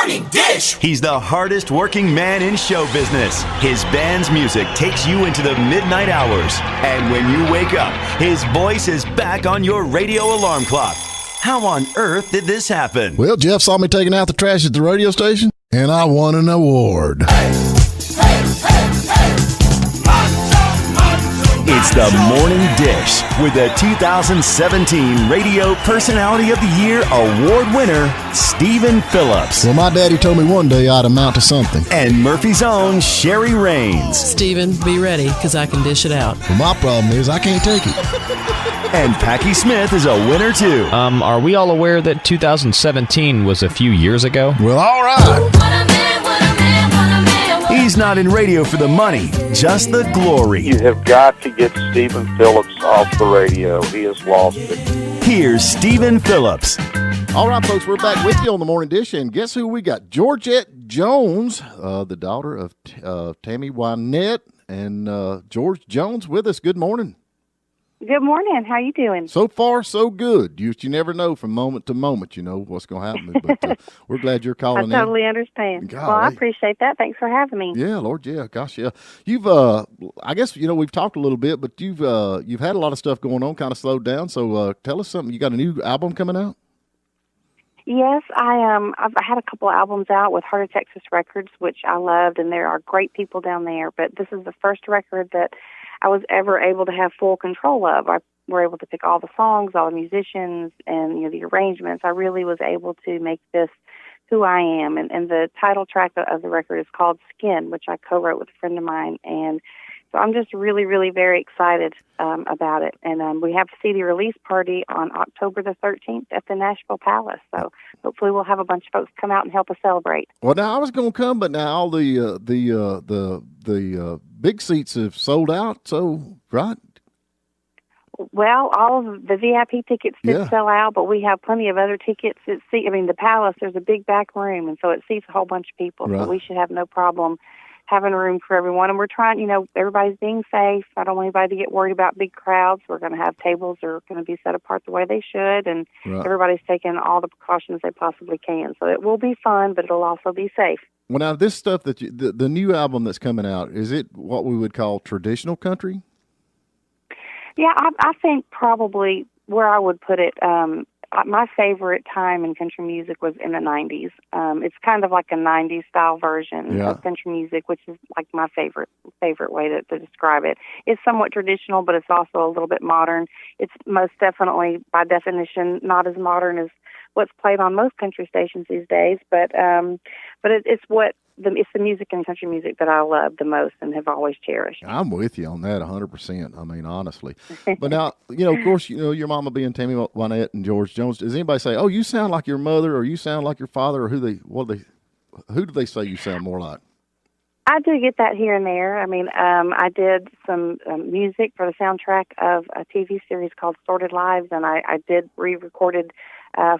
Morning Dish. He's the hardest working man in show business. His band's music takes you into the midnight hours. And when you wake up, his voice is back on your radio alarm clock. How on earth did this happen? Well, Jeff saw me taking out the trash at the radio station, and I won an award. It's the Morning Dish with the 2017 Radio Personality of the Year Award winner, Stephen Phillips. Well, my daddy told me one day I'd amount to something. And Murphy's own Sherry Raines. Stephen, be ready, because I can dish it out. Well, my problem is I can't take it. And Packy Smith is a winner, too. Are we all aware that 2017 was a few years ago? Well, all right. He's not in radio for the money, just the glory. You have got to get Stephen Phillips off the radio. He has lost it. Here's Stephen Phillips. All right, folks, we're back with you on the Morning Dish, and guess who we got? Georgette Jones, the daughter of Tammy Wynette and George Jones with us. Good morning. Good morning. How you doing? So far, so good. You never know from moment to moment, what's going to happen. But we're glad you're calling in. I totally understand. Golly. Well, I appreciate that. Thanks for having me. Yeah, Lord, yeah. Gosh, yeah. You've, I guess, we've talked a little bit, but you've had a lot of stuff going on, kind of slowed down. So tell us something. You got a new album coming out? Yes, I've had a couple of albums out with Heart of Texas Records, which I loved, and there are great people down there. But this is the first record that I was ever able to have full control of. I were able to pick all the songs, all the musicians, and the arrangements. I really was able to make this who I am. And the title track of the record is called Skin, which I co-wrote with a friend of mine. And so I'm just really, really very excited about it. And we have a CD release party on October the 13th at the Nashville Palace. So hopefully we'll have a bunch of folks come out and help us celebrate. Well, now I was going to come, but now all the big seats have sold out. So, right? Well, all of the VIP tickets did sell out, but we have plenty of other tickets. The Palace, there's a big back room, and so it seats a whole bunch of people. Right. So we should have no problem having room for everyone. And we're trying, everybody's being safe. I don't want anybody to get worried about big crowds. We're going to have tables that are going to be set apart the way they should, and everybody's taking all the precautions they possibly can. So it will be fun, but it'll also be safe. Well, now this stuff that the new album that's coming out, is it what we would call traditional country? Yeah, I think probably where I would put it, my favorite time in country music was in the 90s. It's kind of like a 90s style version of country music, which is like my favorite way to describe it. It's somewhat traditional, but it's also a little bit modern. It's most definitely, by definition, not as modern as what's played on most country stations these days, but it's the music and country music that I love the most and have always cherished. I'm with you on that 100%. I mean, honestly. But now, of course, your mama being Tammy Wynette and George Jones, does anybody say, oh, you sound like your mother or you sound like your father, or who do they say you sound more like? I do get that here and there. I mean, I did some music for the soundtrack of a TV series called Sorted Lives, and I did re-recorded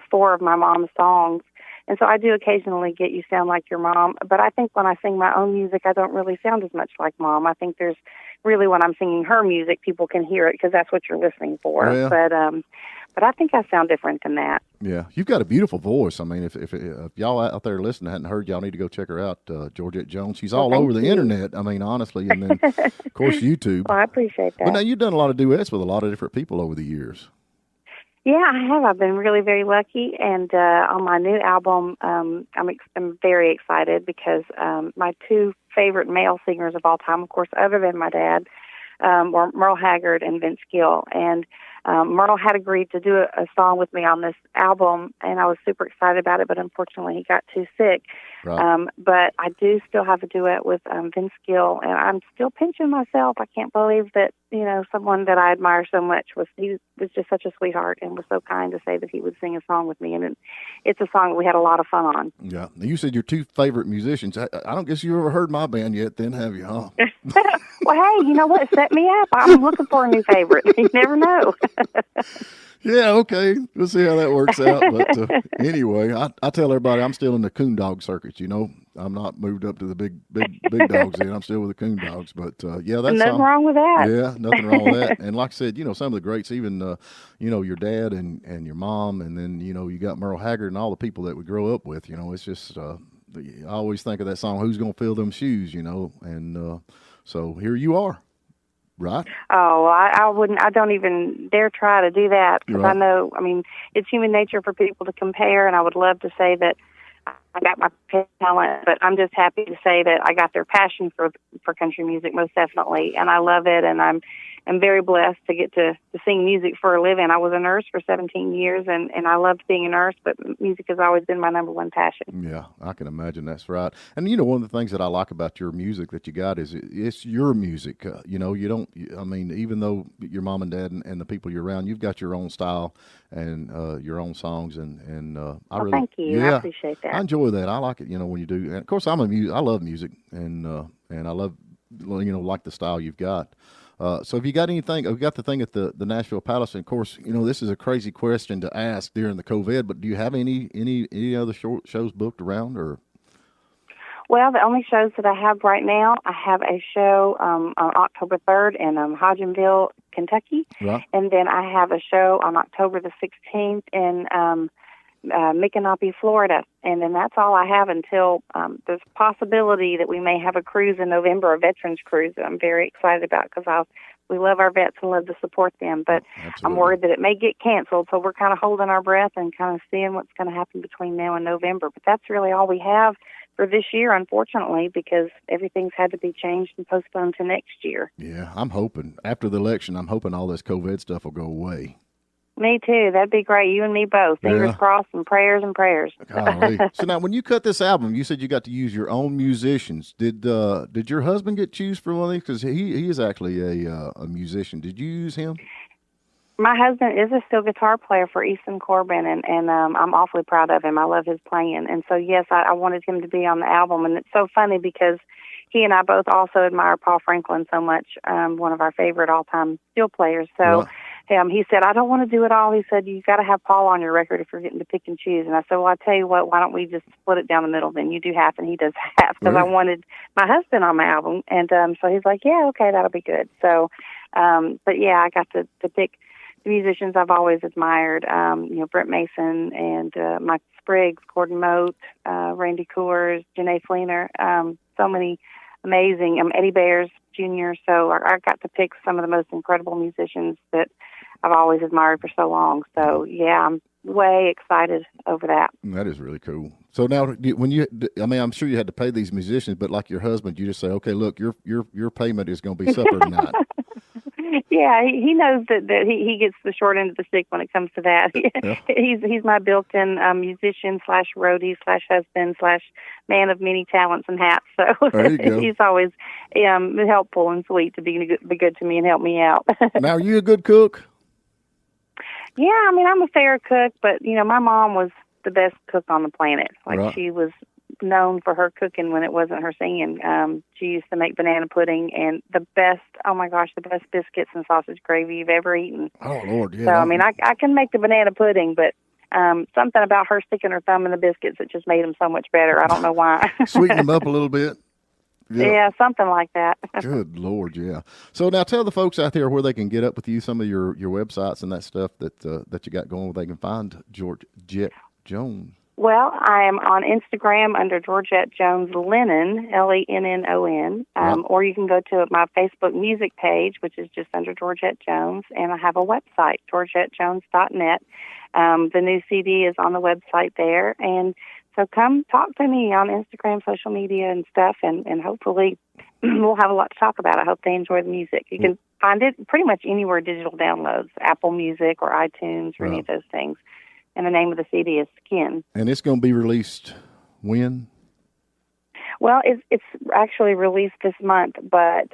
4 of my mom's songs. And so I do occasionally get You Sound Like Your Mom, but I think when I sing my own music, I don't really sound as much like Mom. I think there's really, when I'm singing her music, people can hear it because that's what you're listening for. Yeah. But I think I sound different than that. Yeah, you've got a beautiful voice. I mean, if y'all out there listening hadn't heard, y'all need to go check her out, Georgette Jones. She's all over the internet, I mean, honestly, and then, of course, YouTube. Well, I appreciate that. But now you've done a lot of duets with a lot of different people over the years. Yeah, I have. I've been really, very lucky. And on my new album, I'm very excited because my 2 favorite male singers of all time, of course, other than my dad, were Merle Haggard and Vince Gill. And Merle had agreed to do a song with me on this album, and I was super excited about it, but unfortunately he got too sick. Right. But I do still have a duet with Vince Gill, and I'm still pinching myself. I can't believe that, someone that I admire so much he was just such a sweetheart and was so kind to say that he would sing a song with me. And it's a song that we had a lot of fun on. Yeah. You said your 2 favorite musicians. I don't guess you ever heard my band yet then, have you, huh? Well, hey, you know what? Set me up. I'm looking for a new favorite. You never know. Yeah, okay. We'll see how that works out. But anyway, I tell everybody I'm still in the Coon Dog Circus, I'm not moved up to the big dogs yet. I'm still with the Coon Dogs. But, yeah, that's nothing wrong with that. Yeah, nothing wrong with that. And like I said, some of the greats, even, your dad and your mom, and then, you got Merle Haggard and all the people that we grow up with, it's just I always think of that song, "Who's Gonna Fill Them Shoes?" And so here you are, right? Oh, I wouldn't. I don't even dare try to do that because I know. I mean, it's human nature for people to compare, and I would love to say that I got my talent, but I'm just happy to say that I got their passion for country music, most definitely, and I love it, and I'm very blessed to get to sing music for a living. I was a nurse for 17 years, and I loved being a nurse, but music has always been my number one passion. Yeah, I can imagine that's right. And, one of the things that I like about your music that you got is it's your music. You don't, I mean, even though your mom and dad and the people you're around, you've got your own style and your own songs. And I really, thank you. Yeah, I appreciate that. I enjoy that. I like it, when you do. And, of course, I love music, and I love, like the style you've got. So have you got anything? We got the thing at the Nashville Palace, and of course, this is a crazy question to ask during the COVID. But do you have any other shows booked around, or? Well, the only shows that I have right now, I have a show on October 3rd in Hodgenville, Kentucky, right. And then I have a show on October the 16th in Micanopy, Florida, and then that's all I have until there's a possibility that we may have a cruise in November, a veterans cruise that I'm very excited about because we love our vets and love to support them, but Absolutely. I'm worried that it may get canceled, so we're kind of holding our breath and kind of seeing what's going to happen between now and November, but that's really all we have for this year, unfortunately, because everything's had to be changed and postponed to next year. Yeah, I'm hoping, after the election, all this COVID stuff will go away. Me too. That'd be great. You and me both. Fingers crossed and prayers. Golly. So now, when you cut this album, you said you got to use your own musicians. Did your husband get choose for one of these? Because he is actually a musician. Did you use him? My husband is a steel guitar player for Easton Corbin, and I'm awfully proud of him. I love his playing. And so, yes, I wanted him to be on the album. And it's so funny because he and I both also admire Paul Franklin so much, one of our favorite all-time steel players. So he said, I don't want to do it all. He said, you got to have Paul on your record if you're getting to pick and choose. And I said, well, I tell you what, why don't we just split it down the middle then? You do half and he does half, because I wanted my husband on my album. And so he's like, yeah, okay, that'll be good. So, but yeah, I got to pick the musicians I've always admired, Brent Mason and Mike Spriggs, Gordon Mote, Randy Coors, Janae Fleener, so many amazing, Eddie Bears Jr. So I got to pick some of the most incredible musicians that I've always admired for so long. So yeah, I'm way excited over that. That is really cool. So now, I'm sure you had to pay these musicians, but like your husband, you just say, okay, look, your payment is going to be supper tonight. Yeah, he knows that he gets the short end of the stick when it comes to that. Yeah. He's my built-in musician / roadie / husband / man of many talents and hats. So there you go. He's always helpful and sweet to be good to me and help me out. Now, are you a good cook? Yeah, I'm a fair cook, but my mom was the best cook on the planet. She was known for her cooking when it wasn't her singing. She used to make banana pudding and the best biscuits and sausage gravy you've ever eaten. Oh, Lord, yeah. So, I can make the banana pudding, but something about her sticking her thumb in the biscuits, it just made them so much better. I don't know why. Sweeten them up a little bit. Yeah, something like that. Good Lord, yeah. So now tell the folks out there where they can get up with you, some of your websites and that stuff that you got going, where they can find Georgette Jones. Well, I am on Instagram under Georgette Jones Lennon, Lennon, or you can go to my Facebook music page, which is just under Georgette Jones, and I have a website, georgettejones.net. The new CD is on the website there, and so come talk to me on Instagram, social media, and stuff, and hopefully we'll have a lot to talk about. I hope they enjoy the music. You can find it pretty much anywhere digital downloads, Apple Music or iTunes or any of those things. And the name of the CD is Skin. And it's going to be released when? Well, it's actually released this month, but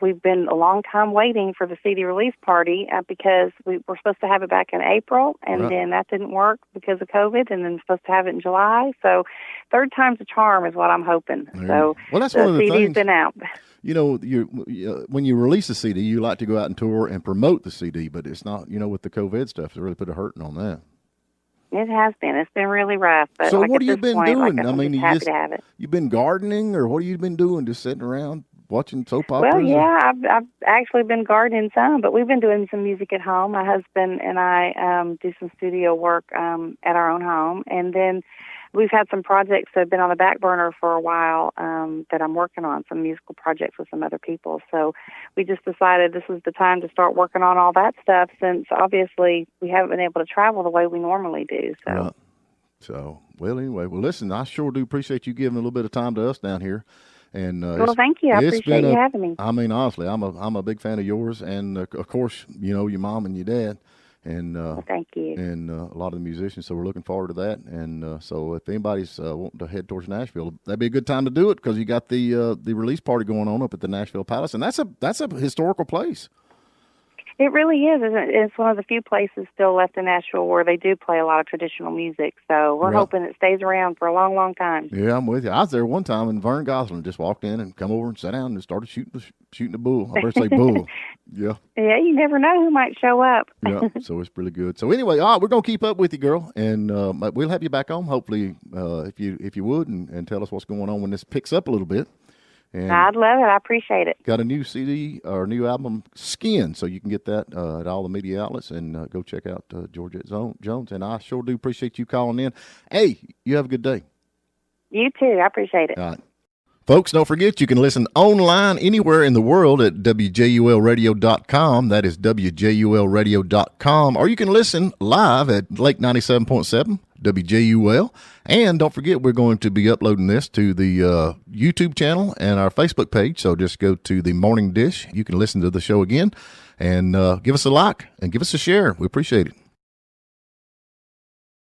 we've been a long time waiting for the CD release party because we were supposed to have it back in April, and then that didn't work because of COVID, and then supposed to have it in July. So third time's a charm is what I'm hoping. So that's the one of the CD's things. Been out. When you release a CD, you like to go out and tour and promote the CD, but it's not, with the COVID stuff, it's really put a hurting on that. It has been. It's been really rough. But so what have you been doing? I'm happy to have it. You've been gardening, or what have you been doing? Just sitting around watching soap operas? Well, yeah, I've actually been gardening some, but we've been doing some music at home. My husband and I do some studio work at our own home, and then we've had some projects that have been on the back burner for a while that I'm working on, some musical projects with some other people. So we just decided this is the time to start working on all that stuff, since obviously we haven't been able to travel the way we normally do. So. Right. So, well, anyway, listen, I sure do appreciate you giving a little bit of time to us down here. And well, thank you. I appreciate you having me. I mean, honestly, I'm a big fan of yours, and of course, your mom and your dad, and well, thank you, and a lot of the musicians. So we're looking forward to that. And so if anybody's wanting to head towards Nashville, that'd be a good time to do it, because you got the release party going on up at the Nashville Palace, and that's a historical place. It really is. It's one of the few places still left in Nashville where they do play a lot of traditional music. So we're hoping it stays around for a long, long time. Yeah, I'm with you. I was there one time, and Vern Gosling just walked in and come over and sat down and started shooting the bull. I better say bull. Yeah. Yeah, you never know who might show up. Yeah, so it's really good. So anyway, we're going to keep up with you, girl, and we'll have you back on, hopefully, if you would, and tell us what's going on when this picks up a little bit. And I'd love it. I appreciate it. Got a new CD or new album, Skin, so you can get that at all the media outlets, and go check out Georgette Jones. And I sure do appreciate you calling in. Hey, you have a good day. You too. I appreciate it. All right. Folks, don't forget you can listen online anywhere in the world at WJULradio.com. That is WJULradio.com. Or you can listen live at Lake 97.7 WJUL. And don't forget, we're going to be uploading this to the YouTube channel and our Facebook page. So just go to the Morning Dish. You can listen to the show again, and give us a like and give us a share. We appreciate it.